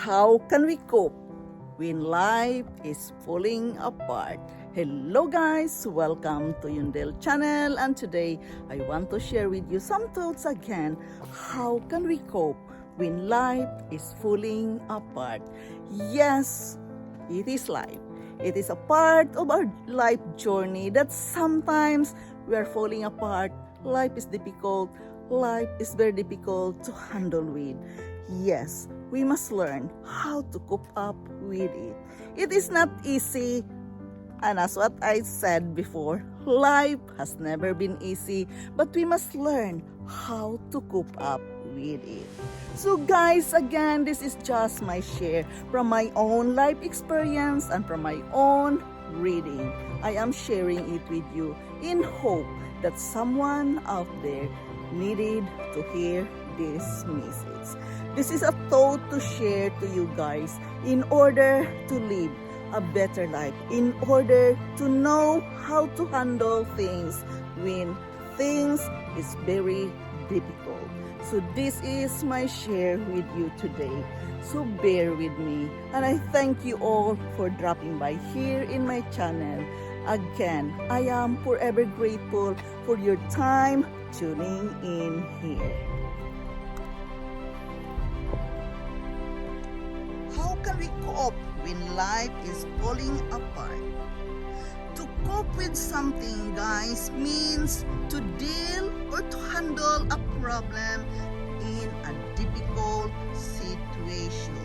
How can we cope when life is falling apart? Hello guys, welcome to Yundel channel, and today I want to share with you some thoughts again. How can we cope when life is falling apart? Yes, it is life. It is a part of our life journey that sometimes we are falling apart. Life is difficult. Life is very difficult to handle with. Yes, we must learn how to cope up with it. It is not easy, and as what I said before, life has never been easy, but we must learn how to cope up with it. So guys, again, this is just my share from my own life experience and from my own reading. I am sharing it with you in hope that someone out there needed to hear this message. This is a thought to share to you guys in order to live a better life, in order to know how to handle things when things is very difficult. So this is my share with you today. So bear with me, and I thank you all for dropping by here in my channel. Again, I am forever grateful for your time tuning in here. How can we cope when life is falling apart? To cope with something, guys, means to deal or to handle a problem in a difficult situation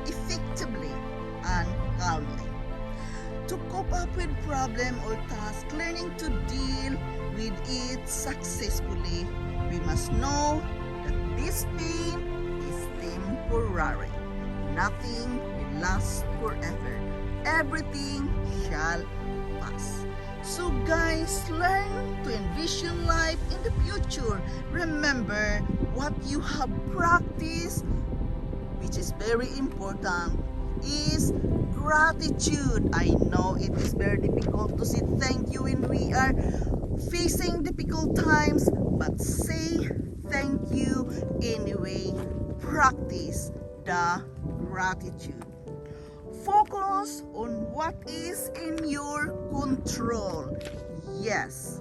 effectively and calmly. To cope up with problem or task, learning to deal with it successfully, we must know that this pain is temporary. Nothing will last forever. Everything shall pass. So guys, learn to envision life in the future. Remember what you have practiced, which is very important, is gratitude. I know it is very difficult to say thank you when we are facing difficult times, but say thank you anyway. Practice the gratitude. Focus on what is in your control. Yes,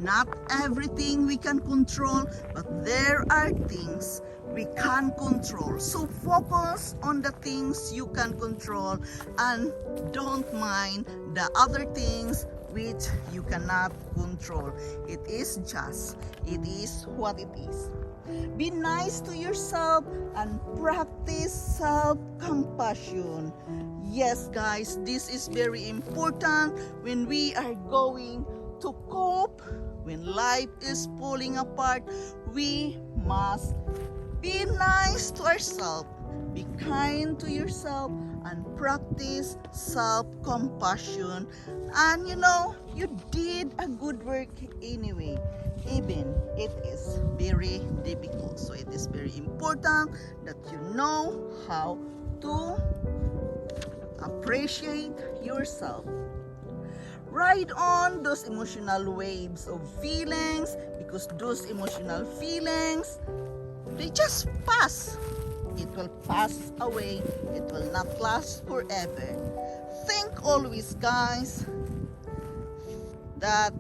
not everything we can control, but there are things we can control. So focus on the things you can control and don't mind the other things which you cannot control. It is what it is. Be nice to yourself and practice self-compassion. Yes, guys, this is very important when we are going to cope. When life is falling apart, we must be nice to ourselves. Be kind to yourself and practice self-compassion. And you did a good work anyway, even it is very difficult. So it is very important that you know how to appreciate yourself. Ride on those emotional waves of feelings, because those emotional feelings, they just pass. It will pass away. It will not last forever. Think always, guys, that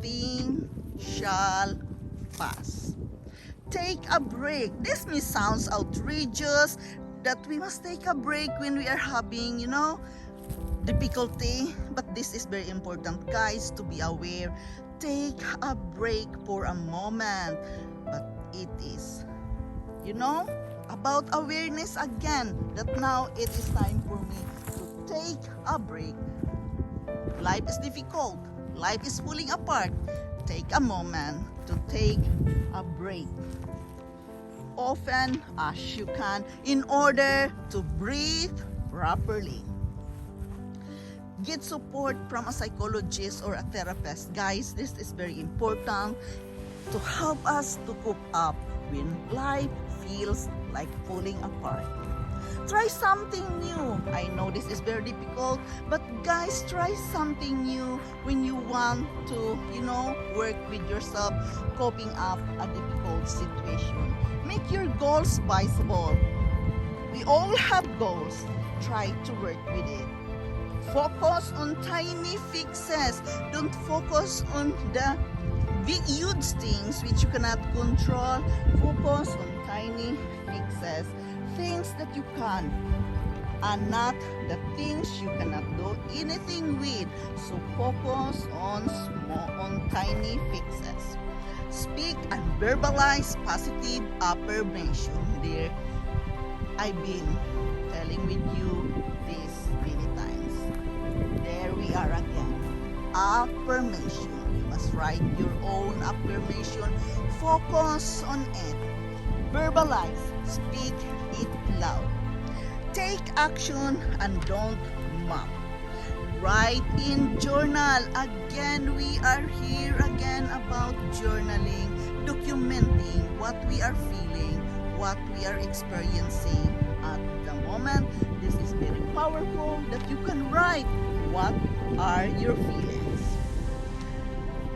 thing shall pass. Take a break. This may sound outrageous that we must take a break when we are having, difficulty, but this is very important, guys, to be aware. Take a break for a moment, but it is, about awareness again, that now it is time for me to take a break. Life is difficult. Life is falling apart. Take a moment to take a break, often as you can, in order to breathe properly. Get support from a psychologist or a therapist. Guys, this is very important to help us to cope up when life feels like falling apart. Try something new. I know this is very difficult, but guys, try something new when you want to, work with yourself, coping up a difficult situation. Make your goals visible. We all have goals. Try to work with it. Focus on tiny fixes. Don't focus on the big huge things which you cannot control. Focus on tiny fixes, things that you can, and not the things you cannot do anything with. So focus on tiny fixes. Speak and verbalize positive affirmation. Dear, I've been telling with you this many times. There we are again. Affirmation. You must write your own affirmation. Focus on it. Verbalize. Speak it loud. Take action and don't mock. Write in journal. Again, we are here again about journaling, documenting what we are feeling, what we are experiencing at the moment. This is very powerful that you can write what are your feelings.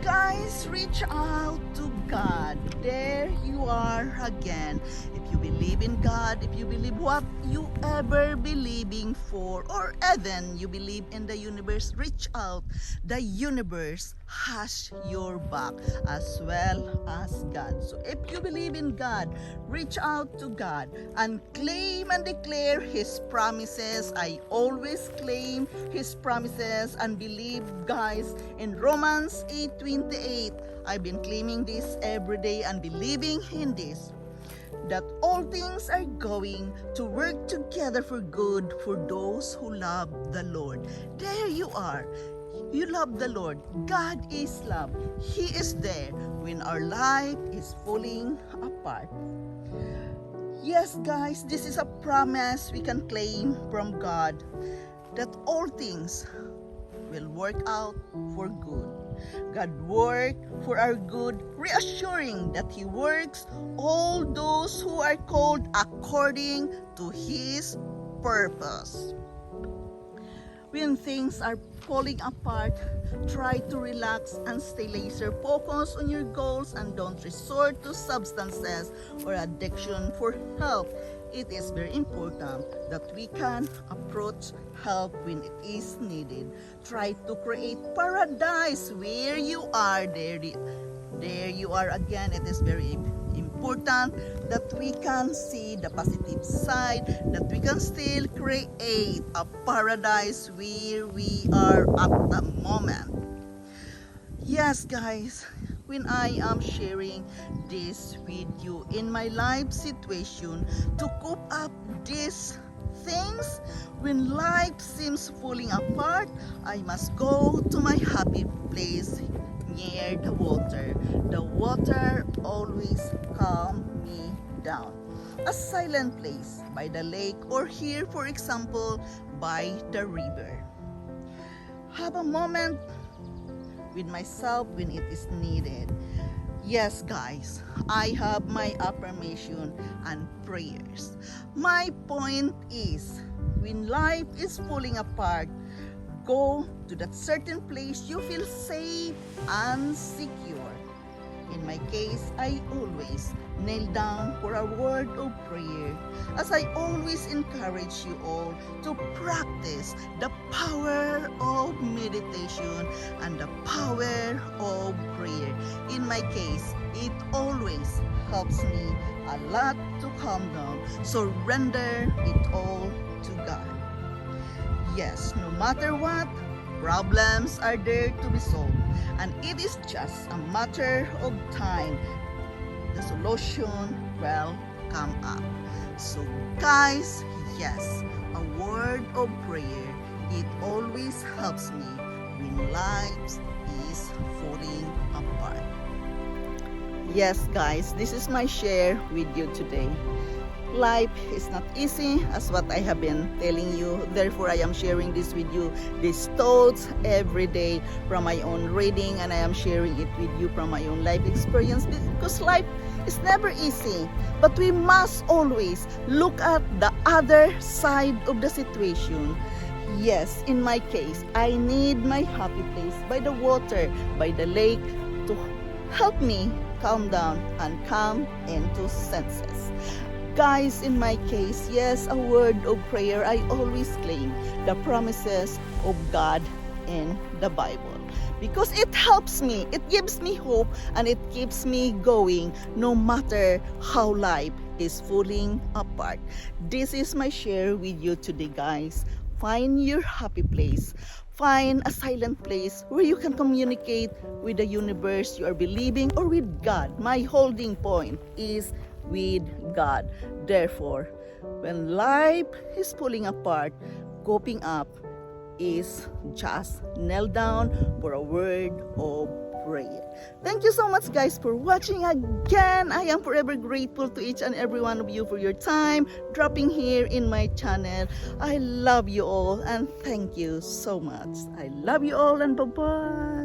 Guys, reach out to God. There you are again. If you believe in God, if you believe what you ever believing for, or even you believe in the universe, reach out. The universe has your back as well as God. So if you believe in God, reach out to God and claim and declare His promises. I always claim His promises and believe, guys, in Romans 8:28. I've been claiming this every day and believing in this, that all things are going to work together for good for those who love the Lord. There you are. You love the Lord. God is love. He is there when our life is falling apart. Yes, guys, this is a promise we can claim from God, that all things will work out for good. God works for our good, reassuring that He works all those who are called according to His purpose. When things are falling apart, try to relax and stay laser focused on your goals and don't resort to substances or addiction for help. It is very important that we can approach help when it is needed. Try to create paradise where you are. There you are again. It is very important that we can see the positive side, that we can still create a paradise where we are at the moment. Yes, guys, when I am sharing this with you in my life situation to cope up these things, when life seems falling apart, I must go to my happy place near the water. The water always calms me down. A silent place by the lake, or here, for example, by the river. Have a moment with myself when it is needed. Yes, guys, I have my affirmation and prayers. My point is, when life is falling apart, go to that certain place you feel safe and secure. In my case, I always kneel down for a word of prayer, as I always encourage you all to practice the power of meditation and the power of prayer. In my case, it always helps me a lot to calm down. Surrender it all to God. Yes, no matter what, problems are there to be solved, and it is just a matter of time. The solution will come up. So guys, yes, a word of prayer, it always helps me when life is falling apart. Yes, guys, this is my share with you today. Life is not easy, as what I have been telling you. Therefore, I am sharing this with you, these thoughts every day from my own reading, and I am sharing it with you from my own life experience, because life is never easy. But we must always look at the other side of the situation. Yes, in my case, I need my happy place by the water, by the lake, to help me calm down and come into senses. guys, in my case, yes, a word of prayer, I always claim the promises of God in the Bible. Because it helps me, it gives me hope, and it keeps me going no matter how life is falling apart. This is my share with you today, guys. Find your happy place. Find a silent place where you can communicate with the universe you are believing, or with God. My holding point is with God. Therefore, when life is falling apart, coping up is just kneel down for a word of prayer. Thank you so much, guys, for watching again. I am forever grateful to each and every one of you for your time dropping here in my channel. I love you all and thank you so much. I love you all and bye-bye.